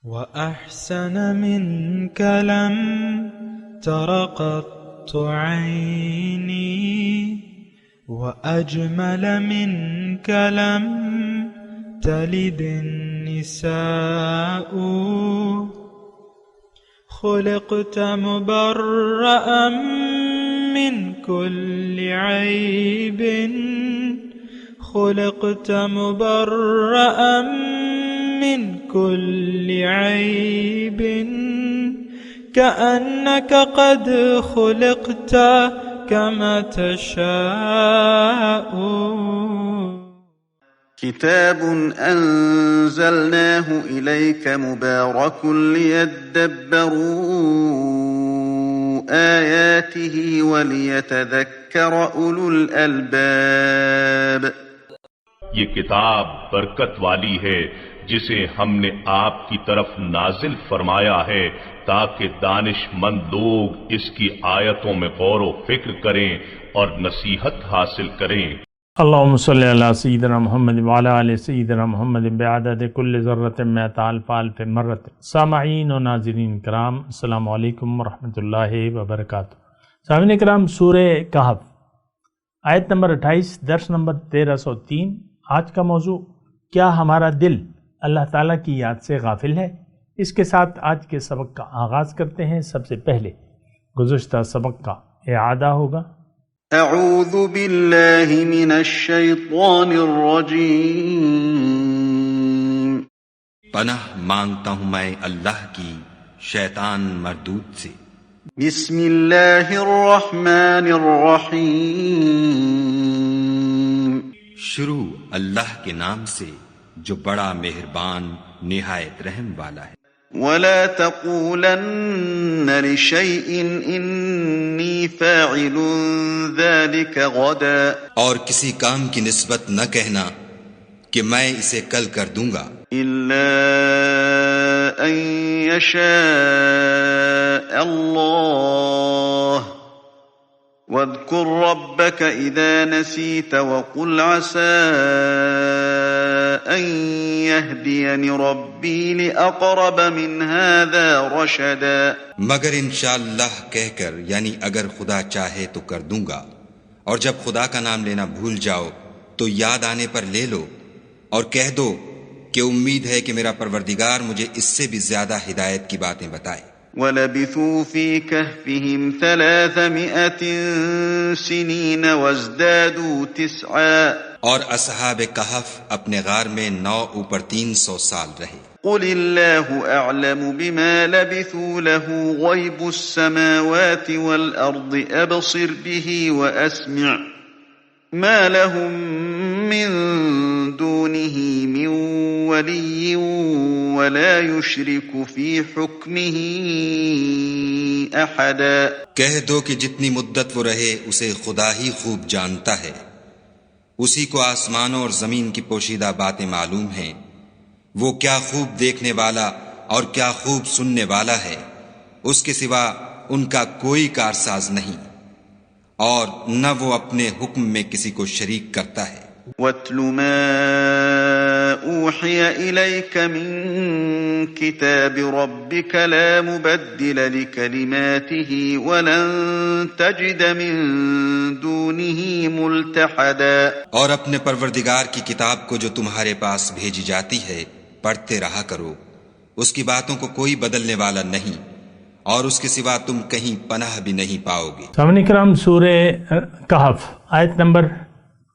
وأحسن منك لم تر قط عيني وأجمل منك لم تلد النساء خلقت مبرأ من كل عيب خلقت مبرأ من كل عيب كأنك قد خلقت كما تشاء. كتاب أنزلناه إليك مبارك ليدبروا آياته وليتذكر أولو الألباب. یہ کتاب برکت والی ہے جسے ہم نے آپ کی طرف نازل فرمایا ہے تاکہ دانش مند لوگ اس کی آیتوں میں غور و فکر کریں اور نصیحت حاصل کریں. اللہم صلی علی سیدنا محمد وعلی آل سیدنا محمد بعدد کل ذرۃ مئۃ الف الف مرۃ. سامعین و ناظرین کرام، السلام علیکم ورحمۃ اللہ وبرکاتہ. سامعین کرام، سورہ کہف آیت نمبر 28، درس نمبر 1303. آج کا موضوع، کیا ہمارا دل اللہ تعالیٰ کی یاد سے غافل ہے؟ اس کے ساتھ آج کے سبق کا آغاز کرتے ہیں. سب سے پہلے گزشتہ سبق کا اعادہ ہوگا. اعوذ باللہ من الشیطان الرجیم. پناہ مانگتا ہوں میں اللہ کی شیطان مردود سے. بسم اللہ الرحمن الرحیم. شروع اللہ کے نام سے جو بڑا مہربان نہایت رحم والا ہے. ولا تقولن لشيء إني فاعل ذلك غدا. اور کسی کام کی نسبت نہ کہنا کہ میں اسے کل کر دوں گا. إلا أن يشاء الله. واذكر ربك إذا نسيت وقل عسى أن يهديني ربي لأقرب من هذا رشدا. مگر انشاءاللہ کہہ کر، یعنی اگر خدا چاہے تو کر دوں گا، اور جب خدا کا نام لینا بھول جاؤ تو یاد آنے پر لے لو اور کہہ دو کہ امید ہے کہ میرا پروردگار مجھے اس سے بھی زیادہ ہدایت کی باتیں بتائے. وَلَبِثُوا فِي كَهْفِهِمْ 300 سِنِينَ وَازْدَادُوا 9. اور اصحاب کہف اپنے غار میں 9 اوپر 300 سال رہے. قُلِ اللَّهُ أَعْلَمُ بِمَا لَبِثُوا لَهُ غَيْبُ السَّمَاوَاتِ وَالْأَرْضِ أَبْصِرْ بِهِ وَأَسْمِعْ مَا لَهُم مِّن دُونِهِ مِن وَلِيٍّ وَلَا يُشْرِكُ فِي حُكْمِهِ أَحَدًا. کہہ دو کہ جتنی مدت وہ رہے اسے خدا ہی خوب جانتا ہے. اسی کو آسمانوں اور زمین کی پوشیدہ باتیں معلوم ہیں. وہ کیا خوب دیکھنے والا اور کیا خوب سننے والا ہے. اس کے سوا ان کا کوئی کارساز نہیں، اور نہ وہ اپنے حکم میں کسی کو شریک کرتا ہے. وَاتْلُ مَا أُوحِيَ إِلَيْكَ مِن كِتَابِ رَبِّكَ لَا مُبَدِّلَ لِكَلِمَاتِهِ وَلَن تَجِدَ مِن دُونِهِ مُلْتَحَدًا. اور اپنے پروردگار کی کتاب کو جو تمہارے پاس بھیجی جاتی ہے پڑھتے رہا کرو. اس کی باتوں کو کوئی بدلنے والا نہیں، اور اس کے سوا تم کہیں پناہ بھی نہیں پاؤ گے. سامعین کرام، سورہ کہف آیت نمبر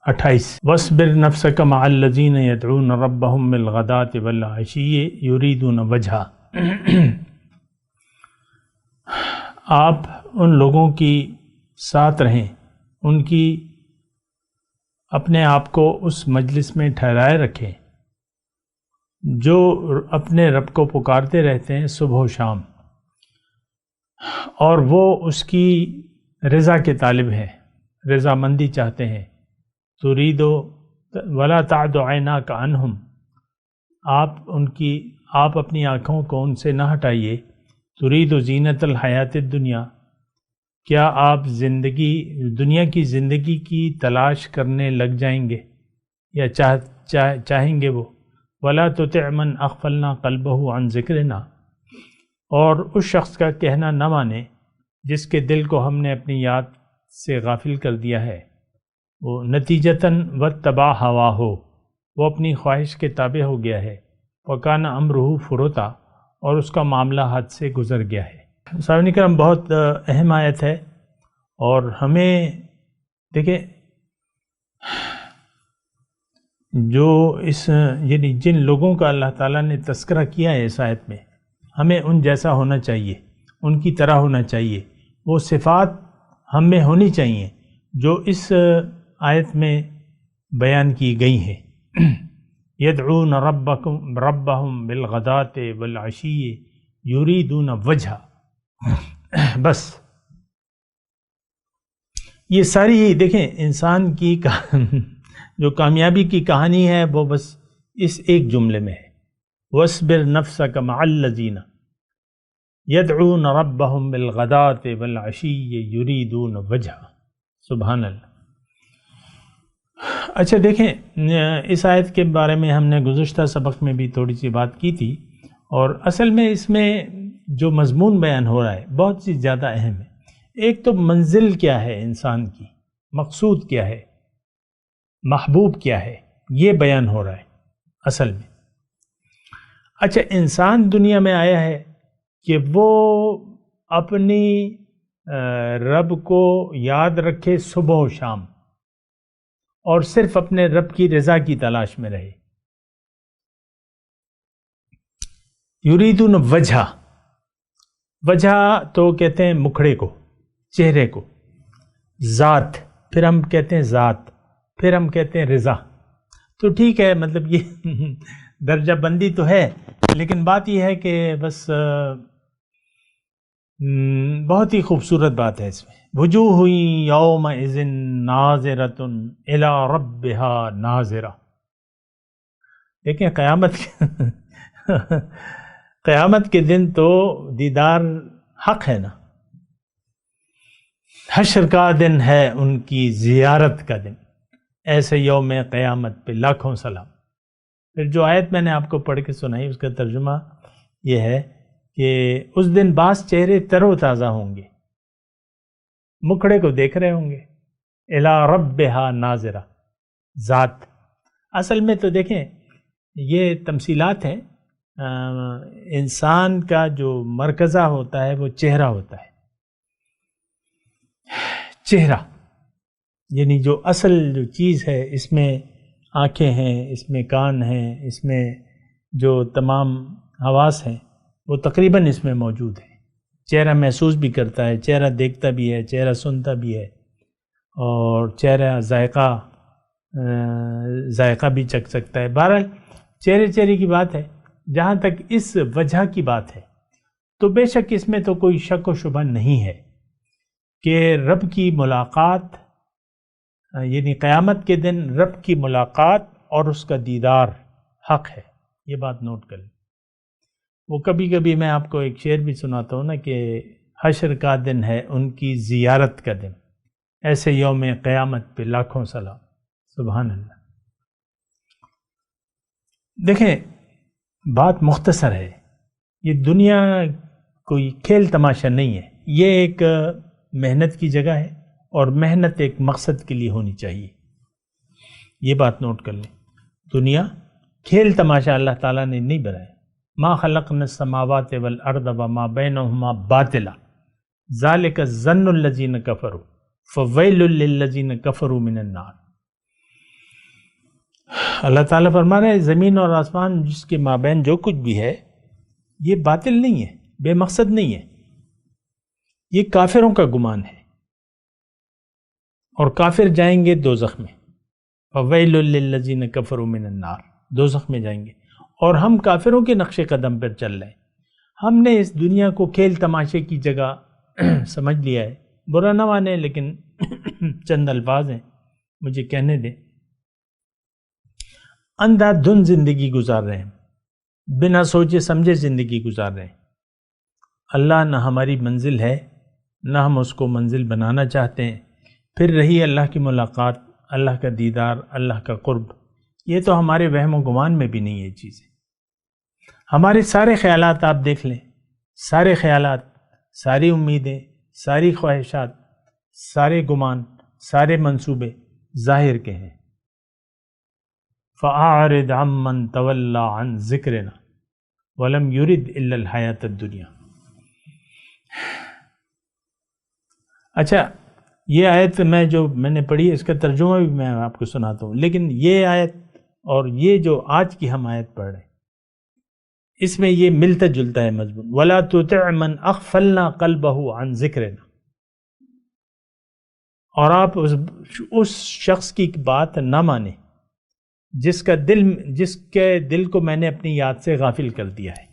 28. وَاصْبِرْ نَفْسَكَ مَعَ الَّذِينَ يَدْعُونَ رَبَّهُمْ بِالْغَدَاةِ وَالْعَشِيِّ يُرِيدُونَ وَجْهَهُ. آپ ان لوگوں کی ساتھ رہیں، ان کی اپنے آپ کو اس مجلس میں ٹھہرائے رکھیں جو اپنے رب کو پکارتے رہتے ہیں صبح و شام، اور وہ اس کی رضا کے طالب ہیں، رضامندی چاہتے ہیں. تُرِيدُ وَلَا تَعْدُ عَيْنَاكَ عَنْهُمْ. آپ اپنی آنکھوں کو ان سے نہ ہٹائیے. تُرِيدُ زِينَةَ الْحَيَاةِ الدُّنْيَا. کیا آپ دنیا کی زندگی کی تلاش کرنے لگ جائیں گے یا چاہیں گے وہ؟ وَلَا تُطِعْ مَنْ أَغْفَلْنَا قَلْبَهُ عَنْ ذِكْرِنَا، اور اس شخص کا کہنا نہ مانے جس کے دل کو ہم نے اپنی یاد سے غافل کر دیا ہے، وہ نتیجتاً وَاتَّبَعَ هَوَاهُ، وہ اپنی خواہش کے تابع ہو گیا ہے، وَكَانَ أَمْرُهُ فُرُطًا، اور اس کا معاملہ حد سے گزر گیا ہے۔ سامعین کرام، بہت اہم آیت ہے، اور ہمیں دیکھیں جو یعنی جن لوگوں کا اللہ تعالیٰ نے تذکرہ کیا ہے اس آیت میں، ہمیں ان جیسا ہونا چاہیے، ان کی طرح ہونا چاہیے، وہ صفات ہم میں ہونی چاہیے جو اس آیت میں بیان کی گئی ہیں۔ یدعون ربهم بالغداۃ والعشی یریدون وجہ، بس یہ ساری دیکھیں انسان کی جو کامیابی کی کہانی ہے وہ بس اس ایک جملے میں ہے، وَاصْبِرْ نَفْسَكَ مَعَ الَّذِينَ يَدْعُونَ رَبَّهُمْ بِالْغَدَاةِ وَالْعَشِيِّ يُرِيدُونَ وَجْهَهُ۔ سبحان اللہ۔ اچھا دیکھیں، اس آیت کے بارے میں ہم نے گزشتہ سبق میں بھی تھوڑی سی بات کی تھی، اور اصل میں اس میں جو مضمون بیان ہو رہا ہے بہت سی زیادہ اہم ہے۔ ایک تو منزل کیا ہے انسان کی، مقصود کیا ہے، محبوب کیا ہے، یہ بیان ہو رہا ہے اصل میں۔ اچھا، انسان دنیا میں آیا ہے کہ وہ اپنی رب کو یاد رکھے صبح و شام، اور صرف اپنے رب کی رضا کی تلاش میں رہے۔ یریدون وجہ، وجہ تو کہتے ہیں مکھڑے کو، چہرے کو، ذات، پھر ہم کہتے ہیں ذات، پھر ہم کہتے ہیں رضا۔ تو ٹھیک ہے، مطلب یہ درجہ بندی تو ہے، لیکن بات یہ ہے کہ بس بہت ہی خوبصورت بات ہے اس میں۔ وجوہ یومئذ ناظرۃ الی ربہا ناظرہ۔ دیکھیں قیامت کے دن تو دیدار حق ہے نا، حشر کا دن ہے ان کی زیارت کا دن، ایسے یوم قیامت پہ لاکھوں سلام۔ پھر جو آیت میں نے آپ کو پڑھ کے سنائی اس کا ترجمہ یہ ہے کہ اس دن بعض چہرے تر و تازہ ہوں گے، مکھڑے کو دیکھ رہے ہوں گے، الی ربہا ناظرہ، ذات۔ اصل میں تو دیکھیں یہ تمثیلات ہیں، انسان کا جو مرکزہ ہوتا ہے وہ چہرہ ہوتا ہے، چہرہ یعنی جو اصل جو چیز ہے، اس میں آنکھیں ہیں، اس میں کان ہیں، اس میں جو تمام حواس ہیں وہ تقریباً اس میں موجود ہیں۔ چہرہ محسوس بھی کرتا ہے، چہرہ دیکھتا بھی ہے، چہرہ سنتا بھی ہے، اور چہرہ ذائقہ بھی چکھ سکتا ہے۔ بہرحال چہرے کی بات ہے۔ جہاں تک اس وجہ کی بات ہے تو بے شک اس میں تو کوئی شک و شبہ نہیں ہے کہ رب کی ملاقات، یعنی قیامت کے دن رب کی ملاقات اور اس کا دیدار حق ہے۔ یہ بات نوٹ کر لیں۔ وہ کبھی کبھی میں آپ کو ایک شعر بھی سناتا ہوں نا کہ حشر کا دن ہے ان کی زیارت کا دن، ایسے یوم قیامت پہ لاکھوں سلام۔ سبحان اللہ۔ دیکھیں بات مختصر ہے، یہ دنیا کوئی کھیل تماشا نہیں ہے، یہ ایک محنت کی جگہ ہے، اور محنت ایک مقصد کے لیے ہونی چاہیے۔ یہ بات نوٹ کر لیں، دنیا کھیل تماشا اللہ تعالیٰ نے نہیں بنایا۔ ما خلقنا السماوات والارض وما بینہما باطلا ذالک الظن الذین کفروا فویل للذین کفروا من النار۔ اللہ تعالیٰ فرما رہے ہیں زمین اور آسمان جس کے مابین جو کچھ بھی ہے یہ باطل نہیں ہے، بے مقصد نہیں ہے، یہ کافروں کا گمان ہے، اور کافر جائیں گے دوزخ میں، فویل للذین کفروا من النار، دوزخ میں جائیں گے۔ اور ہم کافروں کے نقش قدم پر چل رہے ہیں۔ ہم نے اس دنیا کو کھیل تماشے کی جگہ سمجھ لیا ہے، برا نہ مانے لیکن چند الفاظ ہیں مجھے کہنے دیں۔ اندھا دھند زندگی گزار رہے ہیں، بنا سوچے سمجھے زندگی گزار رہے ہیں۔ اللہ نہ ہماری منزل ہے، نہ ہم اس کو منزل بنانا چاہتے ہیں۔ پھر رہی اللہ کی ملاقات، اللہ کا دیدار، اللہ کا قرب، یہ تو ہمارے وہم و گمان میں بھی نہیں ہے چیزیں. ہمارے سارے خیالات آپ دیکھ لیں، سارے خیالات، ساری امیدیں، ساری خواہشات، سارے گمان، سارے منصوبے ظاہر کے ہیں. فَأَعْرِضْ عَمَّنْ تَوَلَّى عَنْ ذِكْرِنَا وَلَمْ يُرِدْ إِلَّا الْحَيَاةَ الدُّنْيَا. اچھا، یہ آیت میں نے پڑھی ہے، اس کا ترجمہ بھی میں آپ کو سناتا ہوں. لیکن یہ آیت اور یہ جو آج کی ہم آیت پڑھ رہے ہیں، اس میں یہ ملتا جلتا ہے مضمون. وَلَا تُطِعْ مَنْ أَغْفَلْنَا قَلْبَهُ عَنْ ذِكْرِنَا. اور آپ اس شخص کی بات نہ مانیں جس کے دل کو میں نے اپنی یاد سے غافل کر دیا ہے.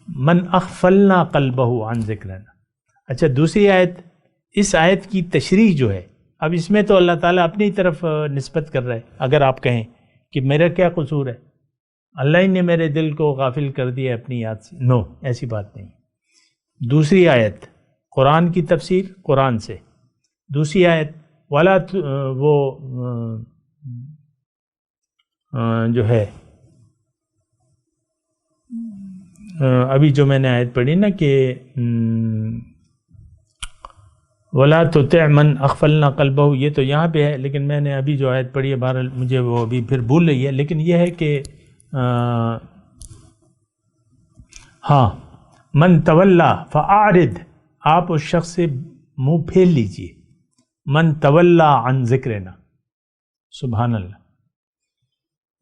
من اغفلنا قلبہ عن ذکرنا. اچھا، دوسری آیت، اس آیت کی تشریح جو ہے، اب اس میں تو اللہ تعالیٰ اپنی طرف نسبت کر رہا ہے. اگر آپ کہیں کہ میرا کیا قصور ہے، اللہ ہی نے میرے دل کو غافل کر دیا اپنی یاد سے، نو، ایسی بات نہیں. دوسری آیت قرآن کی تفسیر قرآن سے. دوسری آیت والا وہ جو ہے ابھی جو میں نے آیت پڑھی نا کہ وَلَا تُطِعْ مَنْ أَغْفَلْنَا قَلْبَهُ، یہ تو یہاں پہ ہے، لیکن میں نے ابھی جو آیت پڑھی ہے بہرحال مجھے وہ ابھی پھر بھول رہی ہے. لیکن یہ ہے کہ ہاں، من تولا فاعرض، آپ اس شخص سے منہ پھیر لیجئے. من تولا عن ذکرنا، سبحان اللہ،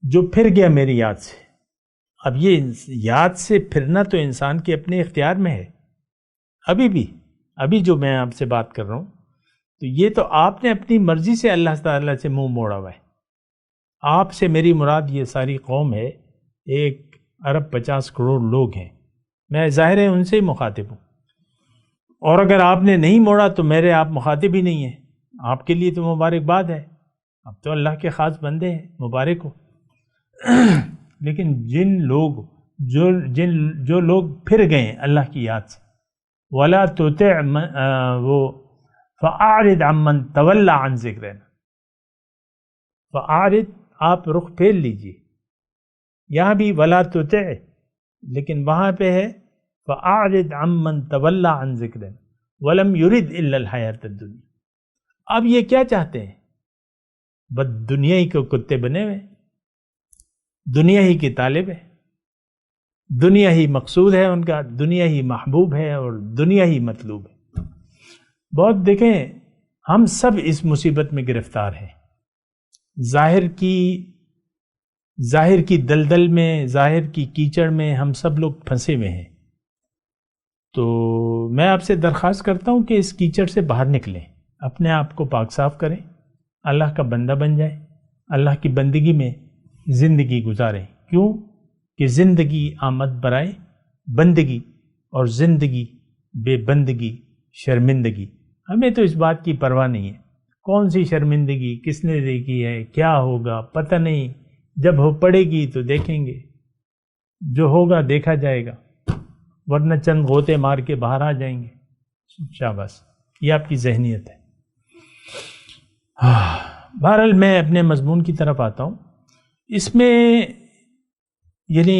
جو پھر گیا میری یاد سے. اب یہ یاد سے پھرنا تو انسان کے اپنے اختیار میں ہے. ابھی جو میں آپ سے بات کر رہا ہوں، تو یہ تو آپ نے اپنی مرضی سے اللہ تعالیٰ سے منہ موڑا ہوا ہے. آپ سے میری مراد یہ ساری قوم ہے، 1 ارب 50 کروڑ لوگ ہیں. میں ظاہر ہے ان سے ہی مخاطب ہوں، اور اگر آپ نے نہیں موڑا تو میرے آپ مخاطب ہی نہیں ہیں. آپ کے لیے تو مبارکباد ہے، اب تو اللہ کے خاص بندے ہیں، مبارک ہو. لیکن جو لوگ پھر گئے ہیں اللہ کی یاد سے، وَلَا تُطِعْ فَأَعْرِضْ عَمَّنْ تَوَلَّى عَنْ ذِكْرِنَا. فَأَعْرِضْ، آپ رخ پھیر لیجئے. یہاں بھی وَلَا تُطِعْ، لیکن وہاں پہ ہے فَأَعْرِضْ عَمَّنْ تَوَلَّى عَنْ ذِكْرِنَا وَلَمْ يُرِدْ إِلَّا الْحَيَاةَ الدُّنْيَا. اب یہ کیا چاہتے ہیں؟ بس دنیا ہی کے کتے بنے ہوئے، دنیا ہی کے طالب ہے، دنیا ہی مقصود ہے ان کا، دنیا ہی محبوب ہے اور دنیا ہی مطلوب ہے. بہت دیکھیں، ہم سب اس مصیبت میں گرفتار ہیں. ظاہر کی دلدل میں، ظاہر کی کیچڑ میں ہم سب لوگ پھنسے ہوئے ہیں. تو میں آپ سے درخواست کرتا ہوں کہ اس کیچڑ سے باہر نکلیں، اپنے آپ کو پاک صاف کریں، اللہ کا بندہ بن جائیں، اللہ کی بندگی میں زندگی گزاریں. کیوں کہ زندگی آمد برائے بندگی، اور زندگی بے بندگی شرمندگی. ہمیں تو اس بات کی پرواہ نہیں ہے، کون سی شرمندگی کس نے دیکھی ہے، کیا ہوگا پتہ نہیں. جب ہو پڑے گی تو دیکھیں گے، جو ہوگا دیکھا جائے گا، ورنہ چند غوطے مار کے باہر آ جائیں گے. شاباش، یہ آپ کی ذہنیت ہے. بہرحال میں اپنے مضمون کی طرف آتا ہوں. اس میں یعنی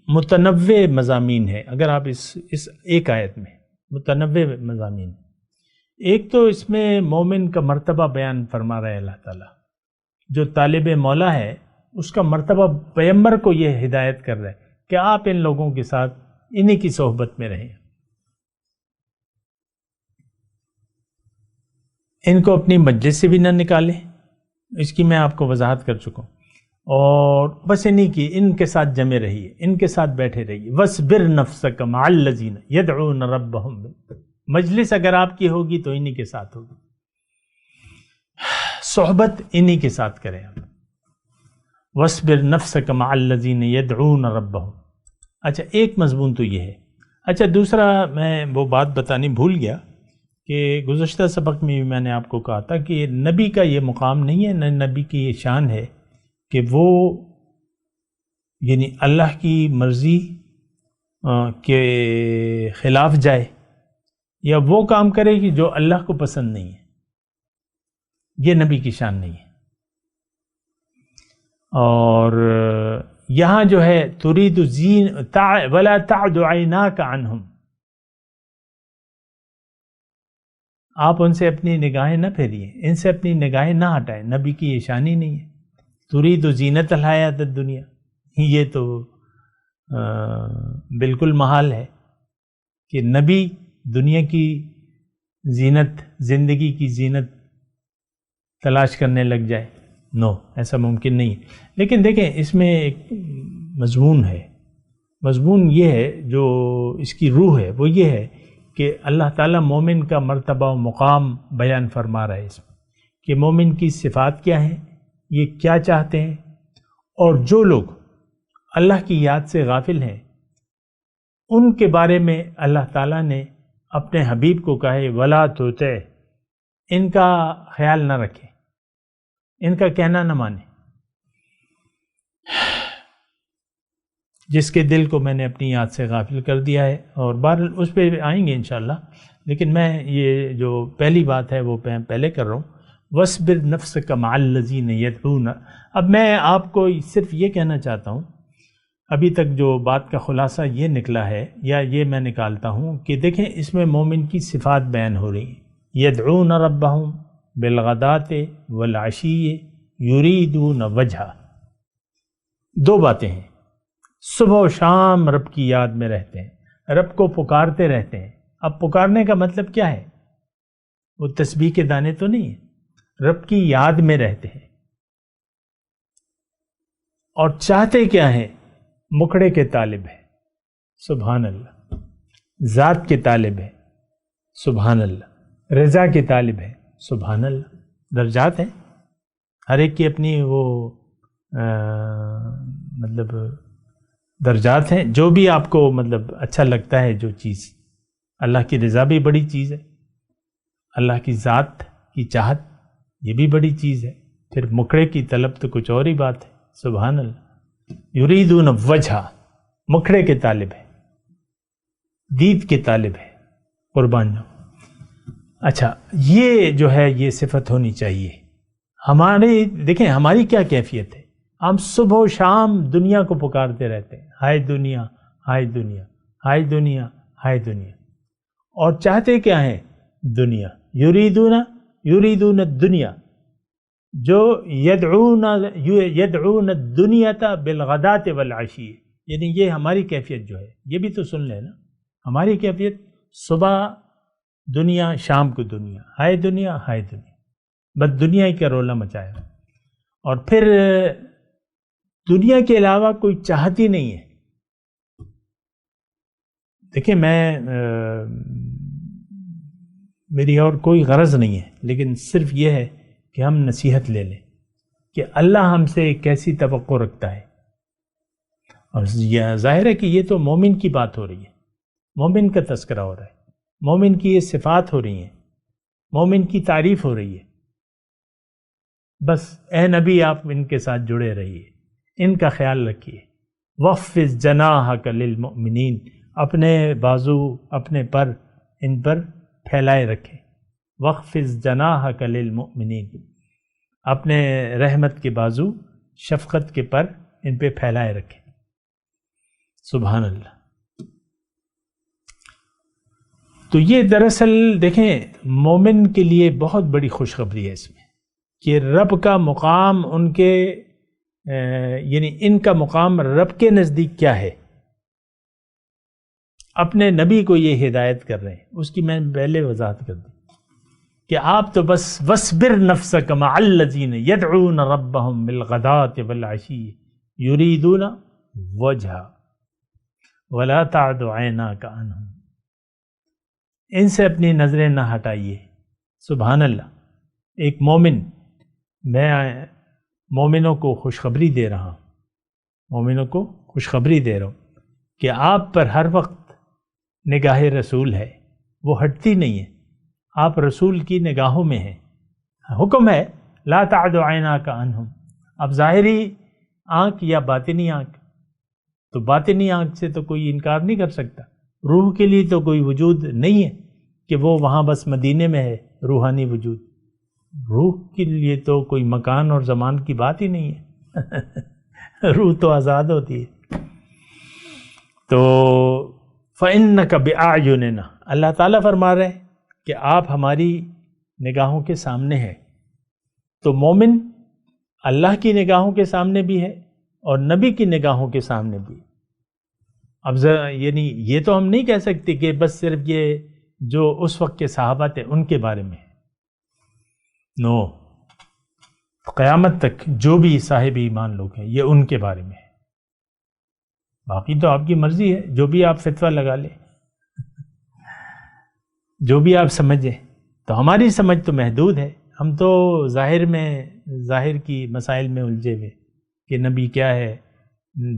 متنوع مضامین ہے. اگر آپ اس ایک آیت میں متنوع مضامین ہیں. ایک تو اس میں مومن کا مرتبہ بیان فرما رہا ہے اللہ تعالیٰ. جو طالب مولا ہے اس کا مرتبہ پیغمبر کو یہ ہدایت کر رہا ہے کہ آپ ان لوگوں کے ساتھ انہی کی صحبت میں رہیں، ان کو اپنی مجلس سے بھی نہ نکالیں. اس کی میں آپ کو وضاحت کر چکا ہوں. اور بس ان کے ساتھ جمے رہیے، ان کے ساتھ بیٹھے رہیے. وَاصْبِرْ نَفْسَكَ مَعَ الَّذِينَ يَدْعُونَ رَبَّهُمْ. مجلس اگر آپ کی ہوگی تو انہی کے ساتھ ہوگی، صحبت انہی کے ساتھ کریں آپ. وَاصْبِرْ نَفْسَكَ مَعَ الَّذِينَ يَدْعُونَ رَبَّهُمْ. اچھا، ایک مضمون تو یہ ہے. اچھا، دوسرا میں وہ بات بتانی بھول گیا کہ گزشتہ سبق میں بھی میں نے آپ کو کہا تھا کہ نبی کا یہ مقام نہیں ہے، نہ نبی کی یہ شان ہے کہ وہ یعنی اللہ کی مرضی کے خلاف جائے یا وہ کام کرے کہ جو اللہ کو پسند نہیں ہے. یہ نبی کی شان نہیں ہے. اور یہاں جو ہے ترید ولا تعد عیناک عنہم، آپ ان سے اپنی نگاہیں نہ پھیریے، ان سے اپنی نگاہیں نہ ہٹائیں، نبی کی یہ شانی نہیں ہے۔ ترید زینت الحیات الدنیا، یہ تو بالکل محال ہے کہ نبی دنیا کی زینت، زندگی کی زینت تلاش کرنے لگ جائے، نو، ایسا ممکن نہیں ہے۔ لیکن دیکھیں اس میں ایک مضمون ہے، مضمون یہ ہے جو اس کی روح ہے، وہ یہ ہے کہ اللہ تعالیٰ مومن کا مرتبہ و مقام بیان فرما رہا ہے اس میں، کہ مومن کی صفات کیا ہیں، یہ کیا چاہتے ہیں، اور جو لوگ اللہ کی یاد سے غافل ہیں ان کے بارے میں اللہ تعالیٰ نے اپنے حبیب کو کہے ولا تطع، ان کا خیال نہ رکھے، ان کا کہنا نہ مانے، جس کے دل کو میں نے اپنی یاد سے غافل کر دیا ہے۔ اور بہرحال اس پہ آئیں گے انشاءاللہ، لیکن میں یہ جو پہلی بات ہے وہ پہلے کر رہا ہوں، وَاصْبِرْ نَفْسَكَ مَعَ الَّذِينَ يَدْعُونَ۔ اب میں آپ کو صرف یہ کہنا چاہتا ہوں، ابھی تک جو بات کا خلاصہ یہ نکلا ہے یا یہ میں نکالتا ہوں کہ دیکھیں اس میں مومن کی صفات بیان ہو رہی ہیں، یدعون ربہم بالغداۃ والعشی یریدون وجہہ، دو باتیں ہیں، صبح و شام رب کی یاد میں رہتے ہیں، رب کو پکارتے رہتے ہیں۔ اب پکارنے کا مطلب کیا ہے؟ وہ تسبیح کے دانے تو نہیں ہیں، رب کی یاد میں رہتے ہیں، اور چاہتے کیا ہیں؟ مکڑے کے طالب ہے، سبحان اللہ، ذات کے طالب ہے، سبحان اللہ، رضا کے طالب ہے، سبحان اللہ۔ درجات ہیں، ہر ایک کی اپنی وہ مطلب درجات ہیں، جو بھی آپ کو مطلب اچھا لگتا ہے جو چیز، اللہ کی رضا بھی بڑی چیز ہے، اللہ کی ذات کی چاہت یہ بھی بڑی چیز ہے، پھر مکڑے کی طلب تو کچھ اور ہی بات ہے، سبحان اللہ۔ یریدون وجہ، مکھڑے کے طالب ہے، دید کے طالب ہے، قربان جاؤ۔ اچھا، یہ جو ہے یہ صفت ہونی چاہیے ہمارے۔ دیکھیں ہماری کیا کیفیت ہے، ہم صبح و شام دنیا کو پکارتے رہتے ہیں، ہائے دنیا، ہائے دنیا، ہائے دنیا، ہائے دنیا، اور چاہتے کیا ہیں؟ دنیا۔ یریدون الدنیا، جو یدعون الدنیا بالغداۃ والعشی، یعنی یہ ہماری کیفیت جو ہے، یہ بھی تو سن لیں نا، ہماری کیفیت صبح دنیا، شام کو دنیا، ہائے دنیا، ہائے دنیا، بس دنیا ہی کا رولا مچایا، اور پھر دنیا کے علاوہ کوئی چاہتی نہیں ہے۔ دیکھیں میں میری اور کوئی غرض نہیں ہے، لیکن صرف یہ ہے کہ ہم نصیحت لے لیں کہ اللہ ہم سے ایک کیسی توقع رکھتا ہے، اور یہ ظاہر ہے کہ یہ تو مومن کی بات ہو رہی ہے، مومن کا تذکرہ ہو رہا ہے، مومن کی یہ صفات ہو رہی ہیں، مومن کی تعریف ہو رہی ہے۔ بس اے نبی آپ ان کے ساتھ جڑے رہیے، ان کا خیال رکھیے۔ وَخْفِضْ جَنَاحَكَ لِلْمُؤْمِنِينَ، اپنے بازو، اپنے پر ان پر پھیلائے رکھیں۔ وَخْفِضْ جَنَاحَكَ لِلْمُؤْمِنِينَ، اپنے رحمت کے بازو، شفقت کے پر ان پہ پھیلائے رکھیں، سبحان اللہ۔ تو یہ دراصل دیکھیں مومن کے لیے بہت بڑی خوشخبری ہے اس میں، کہ رب کا مقام ان کے یعنی ان کا مقام رب کے نزدیک کیا ہے۔ اپنے نبی کو یہ ہدایت کر رہے ہیں، اس کی میں پہلے وضاحت کر دی کہ آپ تو بس وَاصْبِرْ نَفْسَكَ مَعَ الَّذِينَ يَدْعُونَ رَبَّهُمْ بِالْغَدَاةِ وَالْعَشِيِّ يُرِيدُونَ وَجْهَهُ وَلَا تَعْدُ عَيْنَاكَ عَنْهُمْ، ان سے اپنی نظریں نہ ہٹائیے، سبحان اللہ۔ ایک مومن، میں مومنوں کو خوشخبری دے رہا ہوں، مومنوں کو خوشخبری دے رہا ہوں کہ آپ پر ہر وقت نگاہ رسول ہے، وہ ہٹتی نہیں ہے، آپ رسول کی نگاہوں میں ہیں۔ حکم ہے لا تعد عیناک عنہم، اب ظاہری آنکھ یا باطنی آنکھ، تو باطنی آنکھ سے تو کوئی انکار نہیں کر سکتا، روح کے لیے تو کوئی وجود نہیں ہے کہ وہ وہاں بس مدینے میں ہے روحانی وجود، روح کے لیے تو کوئی مکان اور زمان کی بات ہی نہیں ہے۔ روح تو آزاد ہوتی ہے. تو فَإِنَّكَ بِأَعْيُنِنَا، اللہ تعالیٰ فرما رہے ہیں کہ آپ ہماری نگاہوں کے سامنے ہیں. تو مومن اللہ کی نگاہوں کے سامنے بھی ہے اور نبی کی نگاہوں کے سامنے بھی. اب یعنی یہ تو ہم نہیں کہہ سکتے کہ بس صرف یہ جو اس وقت کے صحابہ تھے ان کے بارے میں ہے. نو، قیامت تک جو بھی صاحب ایمان لوگ ہیں یہ ان کے بارے میں ہے. باقی تو آپ کی مرضی ہے، جو بھی آپ فتویٰ لگا لیں، جو بھی آپ سمجھیں. تو ہماری سمجھ تو محدود ہے، ہم تو ظاہر کی مسائل میں الجھے ہوئے کہ نبی کیا ہے،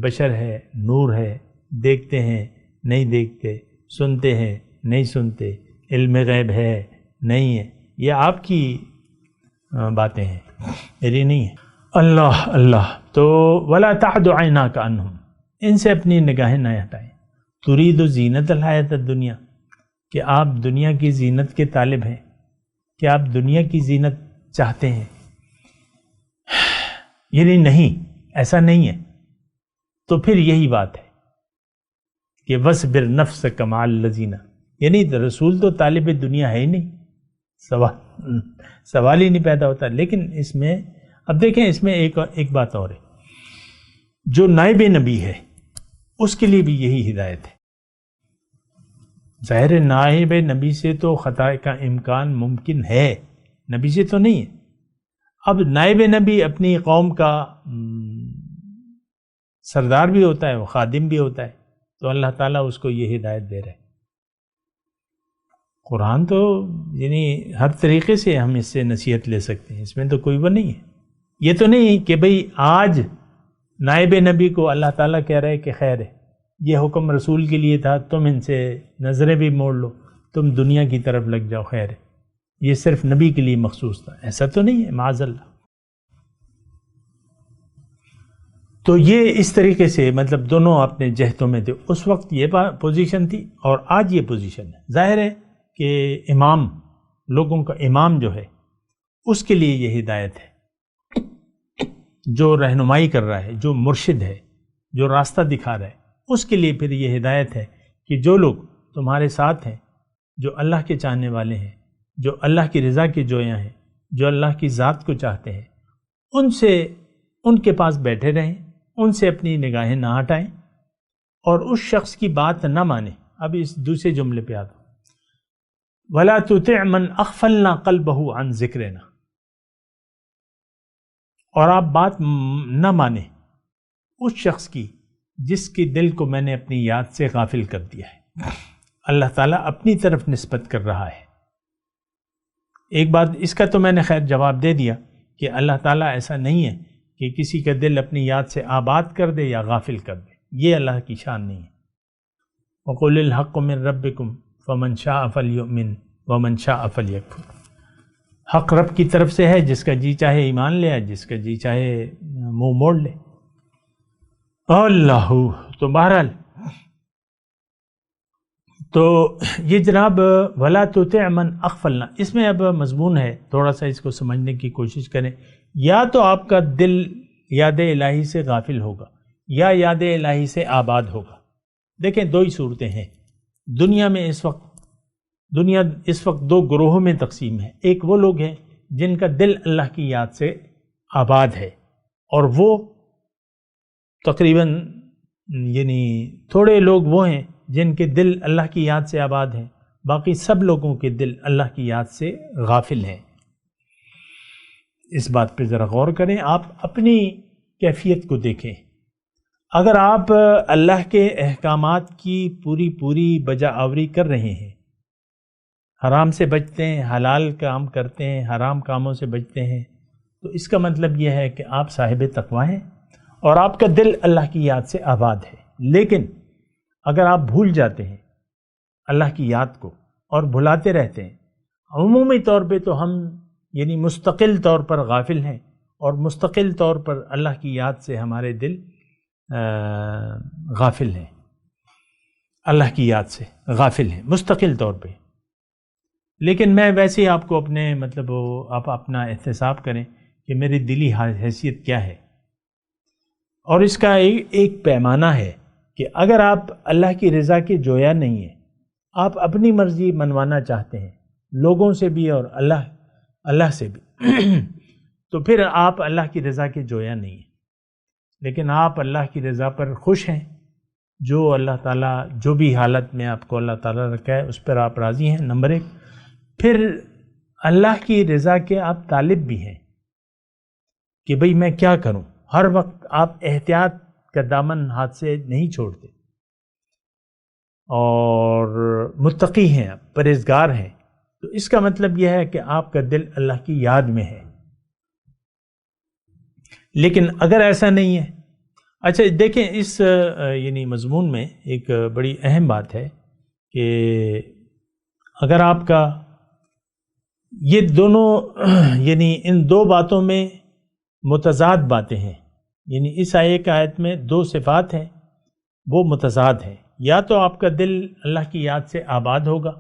بشر ہے، نور ہے، دیکھتے ہیں نہیں دیکھتے، سنتے ہیں نہیں سنتے، علم غیب ہے نہیں ہے. یہ آپ کی باتیں ہیں، میری نہیں ہے. اللہ اللہ. تو ولا تعد عیناک عنہم، ان سے اپنی نگاہیں نہ ہٹائیں. ترید زینت الحیات الدنیا، کہ آپ دنیا کی زینت کے طالب ہیں، کہ آپ دنیا کی زینت چاہتے ہیں. یعنی نہیں، ایسا نہیں ہے. تو پھر یہی بات ہے کہ وَاصْبِرْ نَفْسَكَ مَعَ الَّذِينَ، یعنی رسول تو طالب دنیا ہے ہی نہیں، سوال ہی نہیں پیدا ہوتا. لیکن اس میں اب دیکھیں، اس میں ایک بات اور ہے، جو نائب نبی ہے اس کے لیے بھی یہی ہدایت ہے. ظاہر نائب نبی سے تو خطا کا امکان ممکن ہے، نبی سے تو نہیں ہے. اب نائب نبی اپنی قوم کا سردار بھی ہوتا ہے، وہ خادم بھی ہوتا ہے. تو اللہ تعالیٰ اس کو یہ ہدایت دے رہے ہیں. قرآن تو یعنی ہر طریقے سے ہم اس سے نصیحت لے سکتے ہیں، اس میں تو کوئی وہ نہیں ہے. یہ تو نہیں کہ بھئی آج نائب نبی کو اللہ تعالیٰ کہہ رہے کہ خیر ہے، یہ حکم رسول کے لیے تھا، تم ان سے نظریں بھی موڑ لو، تم دنیا کی طرف لگ جاؤ، خیر ہے، یہ صرف نبی کے لیے مخصوص تھا. ایسا تو نہیں ہے، معاذ اللہ. تو یہ اس طریقے سے مطلب دونوں اپنے جہتوں میں تھے. اس وقت یہ پوزیشن تھی اور آج یہ پوزیشن ہے. ظاہر ہے کہ امام، لوگوں کا امام جو ہے اس کے لیے یہ ہدایت ہے، جو رہنمائی کر رہا ہے، جو مرشد ہے، جو راستہ دکھا رہا ہے، اس کے لیے پھر یہ ہدایت ہے کہ جو لوگ تمہارے ساتھ ہیں، جو اللہ کے چاہنے والے ہیں، جو اللہ کی رضا کے جویاں ہیں، جو اللہ کی ذات کو چاہتے ہیں، ان کے پاس بیٹھے رہیں، ان سے اپنی نگاہیں نہ ہٹائیں اور اس شخص کی بات نہ مانیں. اب اس دوسرے جملے پہ آتا ہوں، وَلَا تُطِعْ مَنْ أَغْفَلْنَا قَلْبَهُ عَنْ ذِكْرِنَا، اور آپ بات نہ مانیں اس شخص کی جس کے دل کو میں نے اپنی یاد سے غافل کر دیا ہے. اللہ تعالیٰ اپنی طرف نسبت کر رہا ہے. ایک بات اس کا تو میں نے خیر جواب دے دیا کہ اللہ تعالیٰ ایسا نہیں ہے کہ کسی کا دل اپنی یاد سے آباد کر دے یا غافل کر دے، یہ اللہ کی شان نہیں ہے. وَقُلِ الْحَقُّ مِن رَبِّكُمْ فَمَنْ شَاءَ فَلْيُؤْمِنْ وَمَنْ شَاءَ فَلْيَكْفُرْ. حق رب کی طرف سے ہے، جس کا جی چاہے ایمان لے، جس کا جی چاہے منہ موڑ لے. اللہ. تو بہرحال تو یہ جناب وَلَا تُطِعْ مَنْ أَغْفَلْنَا، اس میں اب مضمون ہے، تھوڑا سا اس کو سمجھنے کی کوشش کریں. یا تو آپ کا دل یاد الہی سے غافل ہوگا یا یاد الہی سے آباد ہوگا. دیکھیں دو ہی صورتیں ہیں دنیا میں. دنیا اس وقت دو گروہوں میں تقسیم ہے. ایک وہ لوگ ہیں جن کا دل اللہ کی یاد سے آباد ہے، اور وہ تقریباً یعنی تھوڑے لوگ وہ ہیں جن کے دل اللہ کی یاد سے آباد ہیں، باقی سب لوگوں کے دل اللہ کی یاد سے غافل ہیں. اس بات پہ ذرا غور کریں، آپ اپنی کیفیت کو دیکھیں. اگر آپ اللہ کے احکامات کی پوری بجا آوری کر رہے ہیں، حرام سے بچتے ہیں، حلال کام کرتے ہیں، حرام کاموں سے بچتے ہیں، تو اس کا مطلب یہ ہے کہ آپ صاحب تقویٰ ہیں اور آپ کا دل اللہ کی یاد سے آباد ہے. لیکن اگر آپ بھول جاتے ہیں اللہ کی یاد کو اور بھلاتے رہتے ہیں، عمومی طور پہ تو ہم یعنی مستقل طور پر غافل ہیں، اور مستقل طور پر اللہ کی یاد سے ہمارے دل غافل ہیں، اللہ کی یاد سے غافل ہیں مستقل طور پہ. لیکن میں ویسے ہی آپ کو اپنے آپ اپنا احتساب کریں کہ میری دلی حیثیت کیا ہے. اور اس کا ایک پیمانہ ہے کہ اگر آپ اللہ کی رضا کے جویا نہیں ہیں، آپ اپنی مرضی منوانا چاہتے ہیں لوگوں سے بھی اور اللہ سے بھی تو پھر آپ اللہ کی رضا کے جویا نہیں ہیں۔ لیکن آپ اللہ کی رضا پر خوش ہیں، جو اللہ تعالیٰ جو بھی حالت میں آپ کو اللہ تعالیٰ رکھا ہے اس پر آپ راضی ہیں، نمبر ایک۔ پھر اللہ کی رضا کے آپ طالب بھی ہیں کہ بھئی میں کیا کروں، ہر وقت آپ احتیاط کا دامن ہاتھ سے نہیں چھوڑتے، اور متقی ہیں، پرہیزگار ہیں، تو اس کا مطلب یہ ہے کہ آپ کا دل اللہ کی یاد میں ہے۔ لیکن اگر ایسا نہیں ہے، اچھا دیکھیں اس یعنی مضمون میں ایک بڑی اہم بات ہے کہ اگر آپ کا یہ دونوں یعنی ان دو باتوں میں متضاد باتیں ہیں، یعنی اس آیت میں دو صفات ہیں وہ متضاد ہیں، یا تو آپ کا دل اللہ کی یاد سے آباد ہوگا،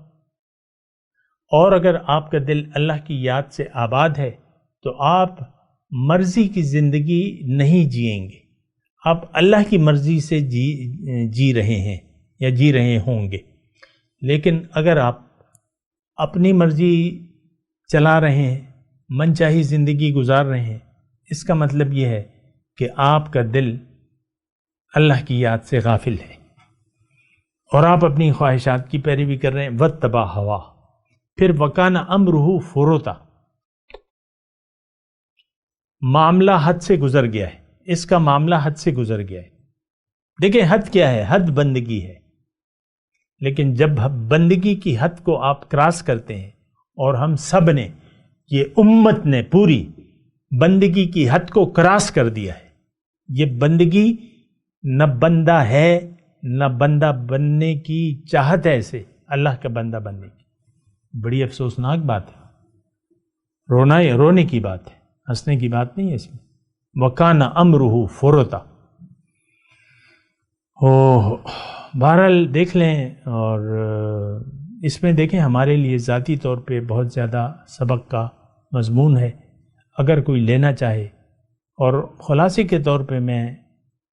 اور اگر آپ کا دل اللہ کی یاد سے آباد ہے تو آپ مرضی کی زندگی نہیں جئیں گے، آپ اللہ کی مرضی سے جی رہے ہیں یا جی رہے ہوں گے۔ لیکن اگر آپ اپنی مرضی چلا رہے ہیں، من چاہی زندگی گزار رہے ہیں، اس کا مطلب یہ ہے کہ آپ کا دل اللہ کی یاد سے غافل ہے اور آپ اپنی خواہشات کی پیروی کر رہے ہیں۔ وَاتَّبَعَ هَوَاهُ، پھر وَكَانَ أَمْرُهُ فُرُطًا، معاملہ حد سے گزر گیا ہے، اس کا معاملہ حد سے گزر گیا ہے۔ دیکھیں حد کیا ہے؟ حد بندگی ہے، لیکن جب بندگی کی حد کو آپ کراس کرتے ہیں، اور ہم سب نے، یہ امت نے پوری بندگی کی حد کو کراس کر دیا ہے، یہ بندگی نہ بندہ ہے نہ بندہ بننے کی چاہت ہے، اسے اللہ کا بندہ بننے کی۔ بڑی افسوسناک بات ہے، رونے کی بات ہے، ہنسنے کی بات نہیں ہے اس میں۔ وَكَانَ أَمْرُهُ فُرُطًا۔ بہرحال دیکھ لیں، اور اس میں دیکھیں ہمارے لیے ذاتی طور پہ بہت زیادہ سبق کا مضمون ہے، اگر کوئی لینا چاہے۔ اور خلاصے کے طور پہ میں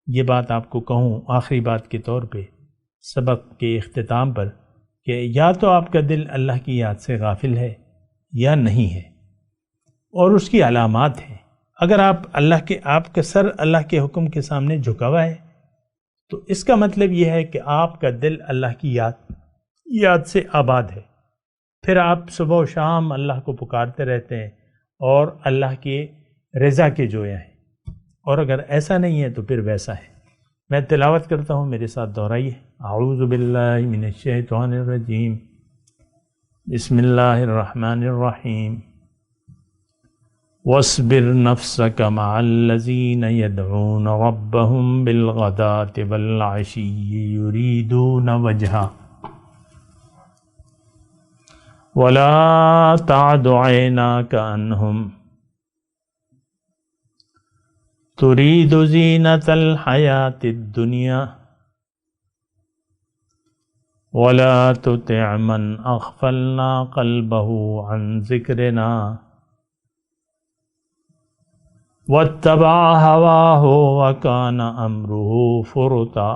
یہ بات آپ کو کہوں، آخری بات کے طور پہ سبق کے اختتام پر، کہ یا تو آپ کا دل اللہ کی یاد سے غافل ہے یا نہیں ہے، اور اس کی علامات ہیں۔ اگر آپ کا سر اللہ کے حکم کے سامنے جھکا ہوا ہے تو اس کا مطلب یہ ہے کہ آپ کا دل اللہ کی یاد سے آباد ہے، پھر آپ صبح و شام اللہ کو پکارتے رہتے ہیں اور اللہ کے رضا کے جویا ہیں۔ اور اگر ایسا نہیں ہے تو پھر ویسا ہے۔ میں تلاوت کرتا ہوں، میرے ساتھ دہرائیے۔ اعوذ باللہ من الشیطان الرجیم، بسم اللہ الرحمن الرحیم۔ وَاصْبِرْ نَفْسَكَ مَعَ الَّذِينَ يَدْعُونَ رَبَّهُمْ بِالْغَدَاةِ وَالْعَشِيِّ يُرِيدُونَ وَجْهَهُ وَلَا تَعْدُ عَيْنَاكَ عَنْهُمْ تُرِيدُ زِينَةَ الْحَيَاةِ الدُّنْيَا وَلَا تُطِعْ مَنْ أَغْفَلْنَا قَلْبَهُ عَنْ ذِكْرِنَا وَاتَّبَعَ هَوَاهُ وَكَانَ أَمْرُهُ فُرُطًا۔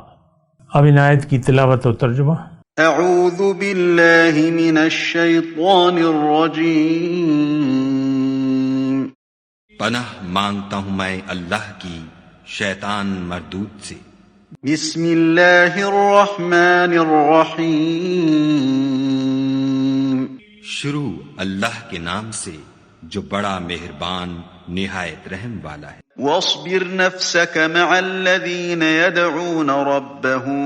اب ان آیت کی تلاوت و ترجمہ۔ اعوذ باللہ من الشیطان الرجیم، پناہ مانگتا ہوں میں اللہ کی شیطان مردود سے۔ بسم اللہ الرحمن الرحیم، شروع اللہ کے نام سے جو بڑا مہربان نہایت رحم والا ہے۔ واصبر نفسك مع الذين يدعون ربهم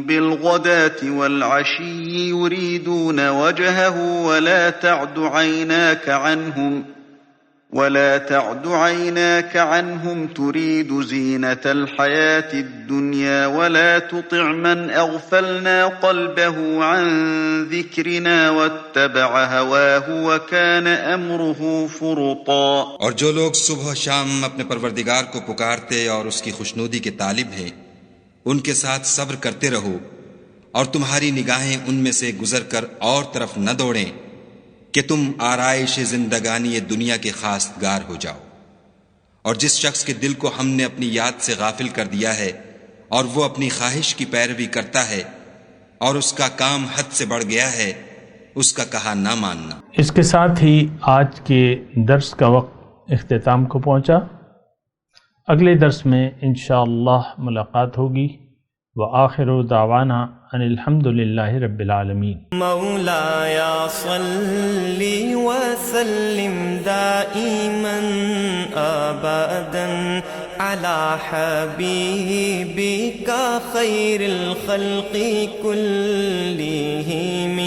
بالغداة والعشي يريدون وجهه ولا تعد عيناك عنهم تريد زينة الحياة الدنيا ولا تطع من أغفلنا قلبه عن ذكرنا واتبع هواه وكان أمره فرطا۔ اور جو لوگ صبح و شام اپنے پروردگار کو پکارتے اور اس کی خوشنودی کے طالب ہیں، ان کے ساتھ صبر کرتے رہو، اور تمہاری نگاہیں ان میں سے گزر کر اور طرف نہ دوڑیں کہ تم آرائش زندگانی دنیا کے خواستگار ہو جاؤ، اور جس شخص کے دل کو ہم نے اپنی یاد سے غافل کر دیا ہے اور وہ اپنی خواہش کی پیروی کرتا ہے اور اس کا کام حد سے بڑھ گیا ہے، اس کا کہا نہ ماننا۔ اس کے ساتھ ہی آج کے درس کا وقت اختتام کو پہنچا۔ اگلے درس میں انشاءاللہ ملاقات ہوگی۔ وآخر دعوانا ان الحمد للہ رب العالمین۔ مولاي صل وسلم دائما ابدا على حبيبك خير الخلق كلهم